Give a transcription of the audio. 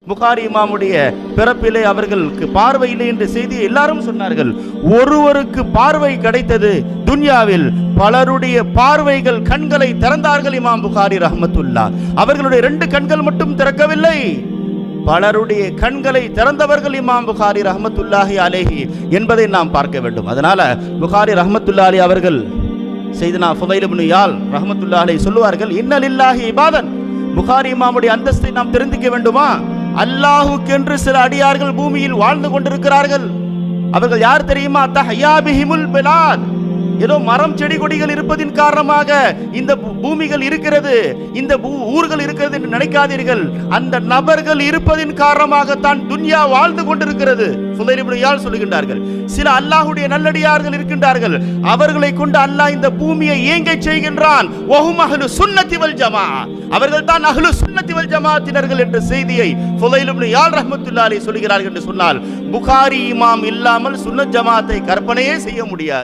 புகாரி இமாமுடைய பிறப்பிலே அவர்களுக்கு பார்வை இல்லை என்ற செய்தியை எல்லாரும் சொன்னார்கள். ஒருவருக்கு பார்வை கிடைத்தது. துன்யாவில் பலருடைய பார்வைகள் கண்களை திறந்தார்கள். இமாம் புகாரி ரஹ்மத்துல்லா அவர்களுடைய 2 கண்கள் மட்டும் திறக்கவில்லை, பலருடைய கண்களை திறந்தவர்கள் இமாம் புகாரி ரஹ்மத்துல்லாஹி அலைஹி என்பதை நாம் பார்க்க வேண்டும். அதனால புகாரி ரஹ்மத்துல்லாஹி அவர்கள் செய்தனா ஃபுதைல் இப்னு யால் ரஹ்மத்துல்லாஹி அலைஹி சொல்லுவார்கள், இன்ன லில்லாஹி இபாதன். புகாரி இமாமுடைய அந்தஸ்தை நாம் தெரிந்துக்க வேண்டுமா? அல்லாஹுக்கென்று சில அடியார்கள் பூமியில் வாழ்ந்து கொண்டிருக்கிறார்கள். அவர்கள் யார் தெரியுமா? தஹ்யா பிஹிமுல் பிலாத். ஏதோ மரம் செடி கொடிகள் இருப்பதின் காரணமாக இந்த பூமிகள் இருக்கிறது, இந்த ஊர்கள் இருக்கிறது என்று நினைக்காதீர்கள். அந்த நபர்கள் இருப்பதின் காரணமாக தான் துன்யா வாழ்ந்து கொண்டிருக்கிறது. ஃபுதைல் இப்னு யால் சொல்லுகின்றார்கள், சில அல்லாஹ்வுடைய நல்லடியார்கள் இருக்கின்றார்கள், அவர்களை கொண்டு அல்லாஹ் இந்த பூமியை இயங்கச் செய்கின்றான். வஹும் அஹ்லு சுன்னத்தி வல் ஜமாஅ. அவர்கள் தான் அஹ்லு சுன்னத்தி வல் ஜமாஅத்தினர்கள் என்ற செய்தியை ஃபுதைல் இப்னு யால் ரஹ்மத்துல்லாஹி அலைஹி சொல்கிறார்கள் என்று சொன்னால், புகாரி இமாம் இல்லாமல் சுன்னத் ஜமாஅத்தை கற்பனையே செய்ய முடியாது.